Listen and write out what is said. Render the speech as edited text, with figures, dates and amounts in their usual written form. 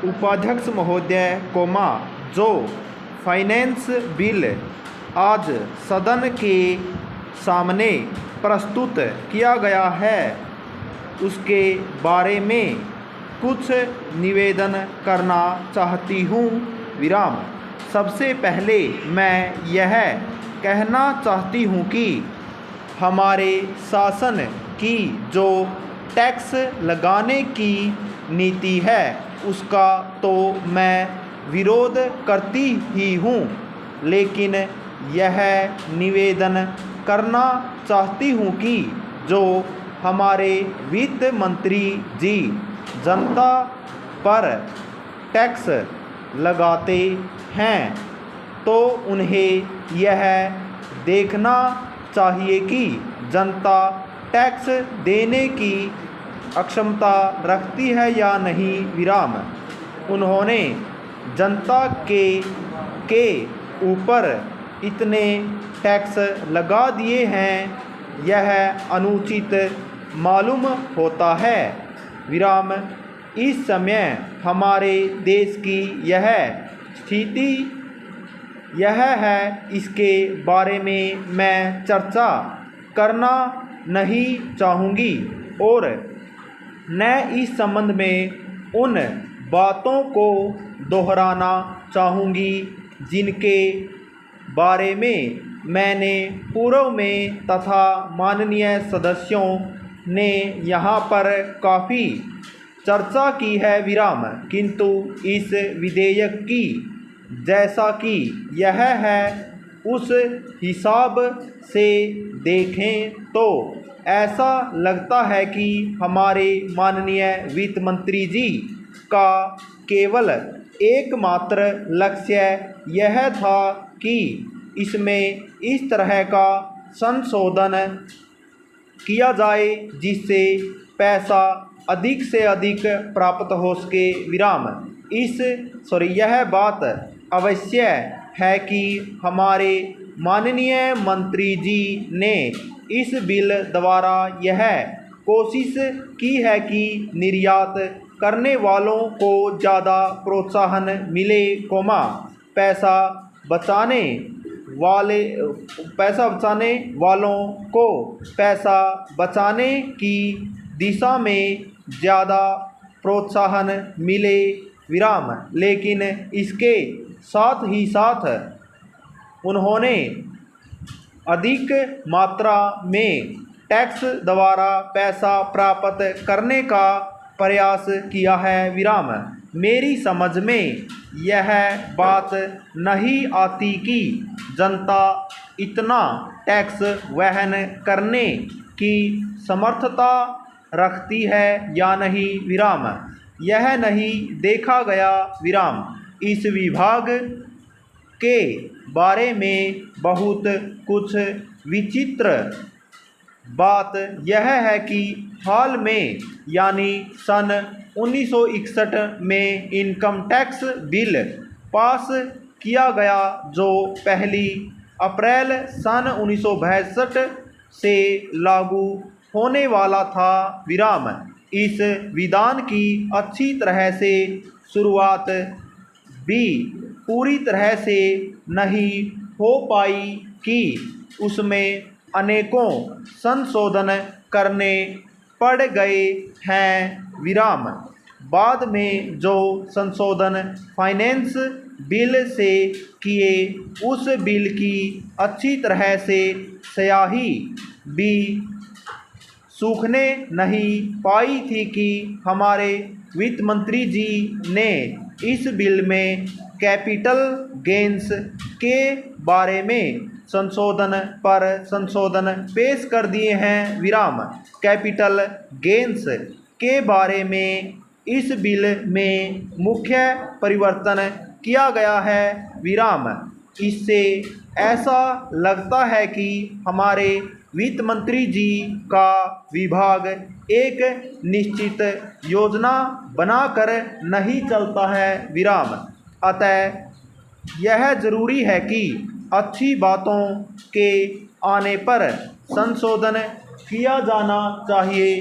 उपाध्यक्ष महोदय कोमा, जो फाइनेंस बिल आज सदन के सामने प्रस्तुत किया गया है उसके बारे में कुछ निवेदन करना चाहती हूँ। विराम। सबसे पहले मैं यह कहना चाहती हूँ कि हमारे शासन की जो टैक्स लगाने की नीति है उसका तो मैं विरोध करती ही हूँ, लेकिन यह निवेदन करना चाहती हूँ कि जो हमारे वित्त मंत्री जी जनता पर टैक्स लगाते हैं तो उन्हें यह देखना चाहिए कि जनता टैक्स देने की अक्षमता रखती है या नहीं। विराम। उन्होंने जनता के ऊपर इतने टैक्स लगा दिए हैं, यह अनुचित मालूम होता है। विराम। इस समय हमारे देश की यह स्थिति यह है, इसके बारे में मैं चर्चा करना नहीं चाहूँगी और न इस संबंध में उन बातों को दोहराना चाहूँगी जिनके बारे में मैंने पूर्व में तथा माननीय सदस्यों ने यहाँ पर काफ़ी चर्चा की है। विराम। किंतु इस विधेयक की जैसा कि यह है उस हिसाब से देखें तो ऐसा लगता है कि हमारे माननीय वित्त मंत्री जी का केवल एकमात्र लक्ष्य यह था कि इसमें इस तरह का संशोधन किया जाए जिससे पैसा अधिक से अधिक प्राप्त हो सके। विराम। यह बात अवश्य है कि हमारे माननीय मंत्री जी ने इस बिल द्वारा यह कोशिश की है कि निर्यात करने वालों को ज़्यादा प्रोत्साहन मिले, पैसा बचाने वालों को पैसा बचाने की दिशा में ज़्यादा प्रोत्साहन मिले। विराम। लेकिन इसके साथ ही साथ उन्होंने अधिक मात्रा में टैक्स द्वारा पैसा प्राप्त करने का प्रयास किया है। विराम। मेरी समझ में यह बात नहीं आती कि जनता इतना टैक्स वहन करने की समर्थता रखती है या नहीं। विराम। यह नहीं देखा गया। विराम। इस विभाग के बारे में बहुत कुछ विचित्र बात यह है कि हाल में यानी सन 1961 में इनकम टैक्स बिल पास किया गया जो 1 अप्रैल सन 1962 से लागू होने वाला था। विराम। इस विधान की अच्छी तरह से शुरुआत भी पूरी तरह से नहीं हो पाई कि उसमें अनेकों संशोधन करने पड़ गए हैं। विराम। बाद में जो संशोधन फाइनेंस बिल से किए उस बिल की अच्छी तरह से स्याही भी सूखने नहीं पाई थी कि हमारे वित्त मंत्री जी ने इस बिल में कैपिटल गेंस के बारे में संशोधन पर संशोधन पेश कर दिए हैं। विराम। कैपिटल गेंस के बारे में इस बिल में मुख्य परिवर्तन किया गया है। विराम। इससे ऐसा लगता है कि हमारे वित्त मंत्री जी का विभाग एक निश्चित योजना बनाकर नहीं चलता है। विराम। अतः यह जरूरी है कि अच्छी बातों के आने पर संशोधन किया जाना चाहिए।